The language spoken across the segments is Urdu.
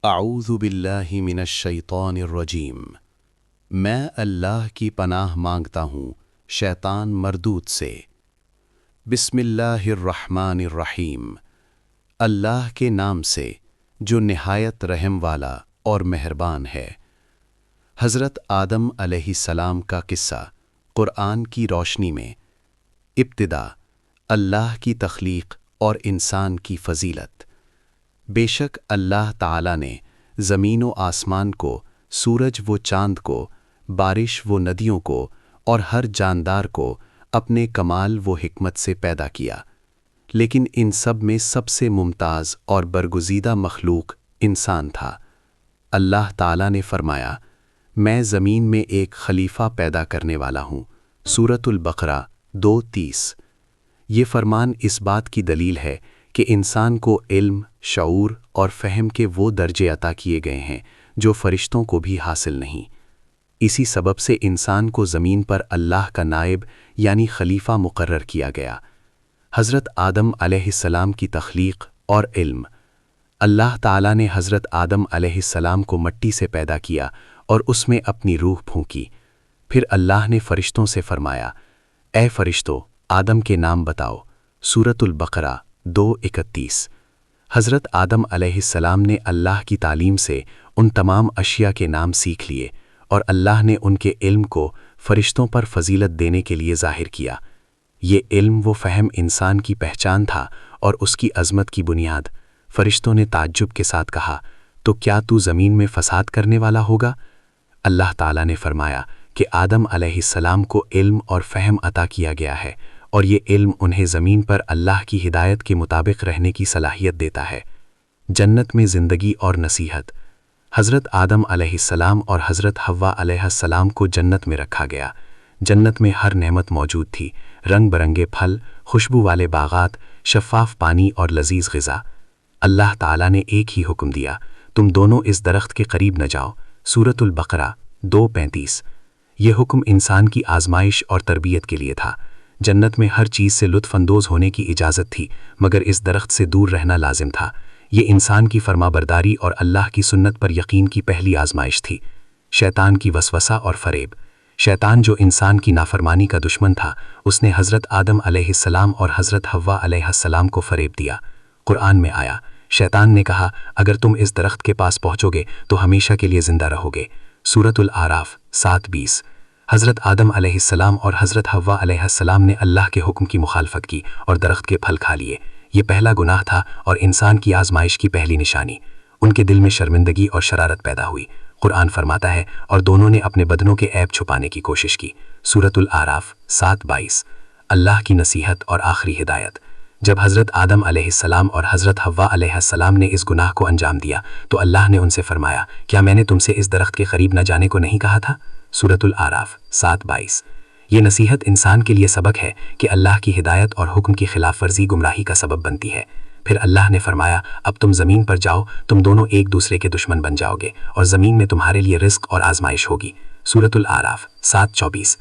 اعوذ باللہ من الشیطان الرجیم۔ میں اللہ کی پناہ مانگتا ہوں شیطان مردود سے۔ بسم اللہ الرحمن الرحیم۔ اللہ کے نام سے جو نہایت رحم والا اور مہربان ہے۔ حضرت آدم علیہ السلام کا قصہ قرآن کی روشنی میں۔ ابتدا، اللہ کی تخلیق اور انسان کی فضیلت۔ بے شک اللہ تعالیٰ نے زمین و آسمان کو، سورج و چاند کو، بارش و ندیوں کو اور ہر جاندار کو اپنے کمال و حکمت سے پیدا کیا، لیکن ان سب میں سب سے ممتاز اور برگزیدہ مخلوق انسان تھا۔ اللہ تعالیٰ نے فرمایا، میں زمین میں ایک خلیفہ پیدا کرنے والا ہوں۔ سورۃ البقرہ 2:30۔ یہ فرمان اس بات کی دلیل ہے کہ انسان کو علم، شعور اور فہم کے وہ درجے عطا کیے گئے ہیں جو فرشتوں کو بھی حاصل نہیں۔ اسی سبب سے انسان کو زمین پر اللہ کا نائب یعنی خلیفہ مقرر کیا گیا۔ حضرت آدم علیہ السلام کی تخلیق اور علم۔ اللہ تعالیٰ نے حضرت آدم علیہ السلام کو مٹی سے پیدا کیا اور اس میں اپنی روح پھونکی۔ پھر اللہ نے فرشتوں سے فرمایا، اے فرشتو، آدم کے نام بتاؤ۔ سورۃ البقرہ 2:31۔ حضرت آدم علیہ السلام نے اللہ کی تعلیم سے ان تمام اشیاء کے نام سیکھ لیے اور اللہ نے ان کے علم کو فرشتوں پر فضیلت دینے کے لیے ظاہر کیا۔ یہ علم و فہم انسان کی پہچان تھا اور اس کی عظمت کی بنیاد۔ فرشتوں نے تعجب کے ساتھ کہا، تو کیا تو زمین میں فساد کرنے والا ہوگا؟ اللہ تعالیٰ نے فرمایا کہ آدم علیہ السلام کو علم اور فہم عطا کیا گیا ہے اور یہ علم انہیں زمین پر اللہ کی ہدایت کے مطابق رہنے کی صلاحیت دیتا ہے۔ جنت میں زندگی اور نصیحت۔ حضرت آدم علیہ السلام اور حضرت حوا علیہ السلام کو جنت میں رکھا گیا۔ جنت میں ہر نعمت موجود تھی، رنگ برنگے پھل، خوشبو والے باغات، شفاف پانی اور لذیذ غذا۔ اللہ تعالیٰ نے ایک ہی حکم دیا، تم دونوں اس درخت کے قریب نہ جاؤ۔ سورۃ البقرہ 2:35۔ یہ حکم انسان کی آزمائش اور تربیت کے لیے تھا۔ جنت میں ہر چیز سے لطف اندوز ہونے کی اجازت تھی، مگر اس درخت سے دور رہنا لازم تھا۔ یہ انسان کی فرمانبرداری اور اللہ کی سنت پر یقین کی پہلی آزمائش تھی۔ شیطان کی وسوسہ اور فریب۔ شیطان جو انسان کی نافرمانی کا دشمن تھا، اس نے حضرت آدم علیہ السلام اور حضرت حوا علیہ السلام کو فریب دیا۔ قرآن میں آیا، شیطان نے کہا، اگر تم اس درخت کے پاس پہنچو گے تو ہمیشہ کے لیے زندہ رہو گے۔ سورۃ الاعراف 7:20۔ حضرت آدم علیہ السلام اور حضرت حوا علیہ السلام نے اللہ کے حکم کی مخالفت کی اور درخت کے پھل کھا لیے۔ یہ پہلا گناہ تھا اور انسان کی آزمائش کی پہلی نشانی۔ ان کے دل میں شرمندگی اور شرارت پیدا ہوئی۔ قرآن فرماتا ہے، اور دونوں نے اپنے بدنوں کے عیب چھپانے کی کوشش کی۔ سورۃ الاعراف 7:22۔ اللہ کی نصیحت اور آخری ہدایت۔ جب حضرت آدم علیہ السلام اور حضرت حوا علیہ السلام نے اس گناہ کو انجام دیا تو اللہ نے ان سے فرمایا، کیا میں نے تم سے اس درخت کے قریب نہ جانے کو نہیں کہا تھا؟ سورۃ الاعراف 7:22۔ یہ نصیحت انسان کے لیے سبق ہے کہ اللہ کی ہدایت اور حکم کی خلاف ورزی گمراہی کا سبب بنتی ہے۔ پھر اللہ نے فرمایا، اب تم زمین پر جاؤ، تم دونوں ایک دوسرے کے دشمن بن جاؤ گے اور زمین میں تمہارے لیے رزق اور آزمائش ہوگی۔ سورۃ الاعراف 7:24۔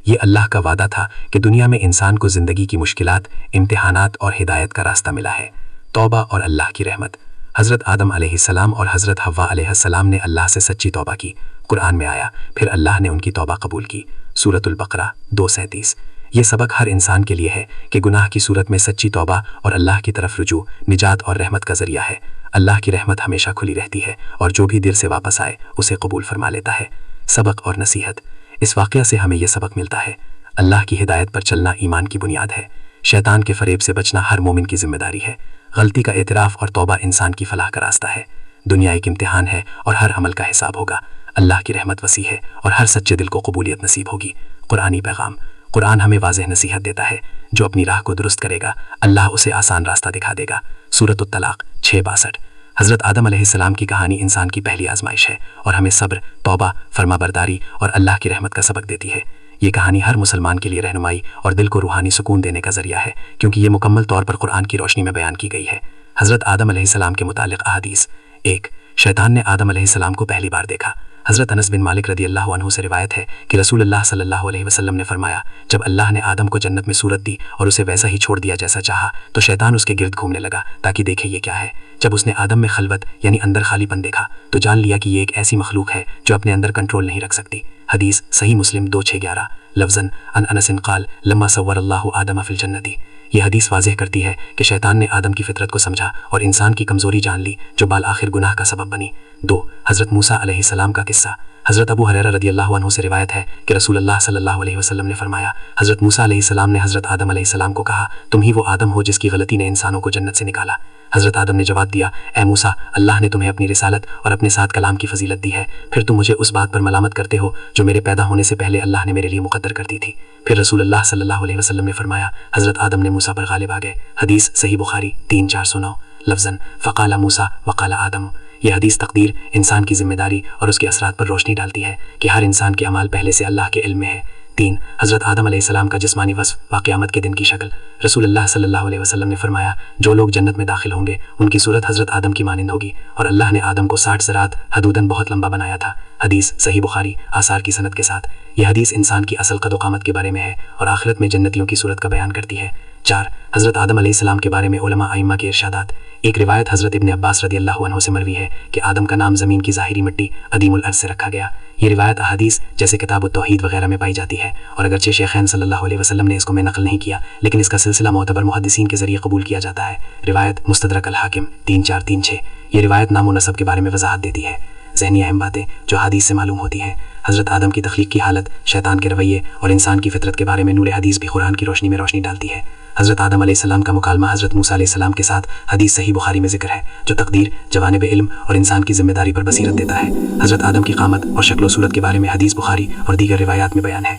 یہ اللہ کا وعدہ تھا کہ دنیا میں انسان کو زندگی کی مشکلات، امتحانات اور ہدایت کا راستہ ملا ہے۔ توبہ اور اللہ کی رحمت۔ حضرت آدم علیہ السلام اور حضرت حوا علیہ السلام نے اللہ سے سچی توبہ کی۔ قرآن میں آیا، پھر اللہ نے ان کی توبہ قبول کی۔ سورۃ البقرہ 2:37۔ یہ سبق ہر انسان کے لیے ہے کہ گناہ کی صورت میں سچی توبہ اور اللہ کی طرف رجوع نجات اور رحمت کا ذریعہ ہے۔ اللہ کی رحمت ہمیشہ کھلی رہتی ہے اور جو بھی دیر سے واپس آئے اسے قبول فرما لیتا ہے۔ سبق اور نصیحت۔ اس واقعہ سے ہمیں یہ سبق ملتا ہے، اللہ کی ہدایت پر چلنا ایمان کی بنیاد ہے۔ شیطان کے فریب سے بچنا ہر مومن کی ذمہ داری ہے۔ غلطی کا اعتراف اور توبہ انسان کی فلاح کا راستہ ہے۔ دنیا ایک امتحان ہے اور ہر عمل کا حساب ہوگا۔ اللہ کی رحمت وسیع ہے اور ہر سچے دل کو قبولیت نصیب ہوگی۔ قرآنی پیغام۔ قرآن ہمیں واضح نصیحت دیتا ہے، جو اپنی راہ کو درست کرے گا اللہ اسے آسان راستہ دکھا دے گا۔ سورۃ الطلاق 6:62۔ حضرت آدم علیہ السلام کی کہانی انسان کی پہلی آزمائش ہے اور ہمیں صبر، توبہ، فرمانبرداری اور اللہ کی رحمت کا سبق دیتی ہے۔ یہ کہانی ہر مسلمان کے لیے رہنمائی اور دل کو روحانی سکون دینے کا ذریعہ ہے، کیونکہ یہ مکمل طور پر قرآن کی روشنی میں بیان کی گئی ہے۔ حضرت آدم علیہ السلام کے متعلق احادیث۔ 1۔ شیطان نے آدم علیہ السلام کو پہلی بار دیکھا۔ حضرت انس بن مالک رضی اللہ عنہ سے روایت ہے کہ رسول اللہ صلی اللہ علیہ وسلم نے فرمایا، جب اللہ نے آدم کو جنت میں صورت دی اور اسے ویسا ہی چھوڑ دیا جیسا چاہا، تو شیطان اس کے گرد گھومنے لگا تاکہ دیکھے یہ کیا ہے۔ جب اس نے آدم میں خلوت یعنی اندر خالی پن دیکھا تو جان لیا کہ یہ ایک ایسی مخلوق ہے جو اپنے اندر کنٹرول نہیں رکھ سکتی۔ حدیث صحیح مسلم 2611 لفظاً عن انس قال لما صور اللہ آدم فی الجنتی۔ یہ حدیث واضح کرتی ہے کہ شیطان نے آدم کی فطرت کو سمجھا اور انسان کی کمزوری جان لی جو بالآخر گناہ کا سبب بنی۔ 2 حضرت موسیٰ علیہ السلام کا قصہ۔ حضرت ابو ہریرہ رضی اللہ عنہ سے روایت ہے کہ رسول اللہ صلی اللہ علیہ وسلم نے فرمایا، حضرت موسیٰ علیہ السلام نے حضرت آدم علیہ السلام کو کہا، تم ہی وہ آدم ہو جس کی غلطی نے انسانوں کو جنت سے نکالا۔ حضرت آدم نے جواب دیا، اے موسیٰ، اللہ نے تمہیں اپنی رسالت اور اپنے ساتھ کلام کی فضیلت دی ہے، پھر تم مجھے اس بات پر ملامت کرتے ہو جو میرے پیدا ہونے سے پہلے اللہ نے میرے لیے مقدر کر دی تھی۔ پھر رسول اللہ صلی اللہ علیہ وسلم نے فرمایا، حضرت آدم نے موسیٰ پر غالب آ گئے۔ حدیث صحیح بخاری 3409 لفظاً فقال موسیٰ وقال آدم۔ یہ حدیث تقدیر، انسان کی ذمہ داری اور اس کے اثرات پر روشنی ڈالتی ہے کہ ہر انسان کے اعمال پہلے سے اللہ کے علم میں ہے۔ 3 حضرت آدم علیہ السلام کا جسمانی وصف و قیامت کے دن کی شکل۔ رسول اللہ صلی اللہ علیہ وسلم نے فرمایا، جو لوگ جنت میں داخل ہوں گے ان کی صورت حضرت آدم کی مانند ہوگی، اور اللہ نے آدم کو 60 ذراعت حدوداً بہت لمبا بنایا تھا۔ حدیث صحیح بخاری آثار کی سند کے ساتھ۔ یہ حدیث انسان کی اصل قد و قامت کے بارے میں ہے اور آخرت میں جنتیوں کی صورت کا بیان کرتی ہے۔ 4 حضرت آدم علیہ السلام کے بارے میں علماء ائمہ کے ارشادات۔ ایک روایت حضرت ابن عباس رضی اللہ عنہ سے مروی ہے کہ آدم کا نام زمین کی ظاہری مٹی عدیم الارض سے رکھا گیا۔ یہ روایت احادیث جیسے کتاب التوحید وغیرہ میں پائی جاتی ہے، اور اگرچہ شیخین صلی اللہ علیہ وسلم نے اس کو میں نقل نہیں کیا، لیکن اس کا سلسلہ معتبر محدثین کے ذریعے قبول کیا جاتا ہے۔ روایت مستدرک الحاکم 3436۔ یہ روایت نام و نسب کے بارے میں وضاحت دیتی ہے۔ ذہنی اہم باتیں جو حدیث سے معلوم ہوتی ہیں۔ حضرت آدم کی تخلیق کی حالت، شیطان کے رویے اور انسان کی فطرت کے بارے میں نور حدیث بھی قرآن کی روشنی میں روشنی ڈالتی ہے۔ حضرت آدم علیہ السلام کا مکالمہ حضرت موسیٰ علیہ السلام کے ساتھ حدیث صحیح بخاری میں ذکر ہے، جو تقدیر، جوانب علم اور انسان کی ذمہ داری پر بصیرت دیتا ہے۔ حضرت آدم کی قامت اور شکل و صورت کے بارے میں حدیث بخاری اور دیگر روایات میں بیان ہے۔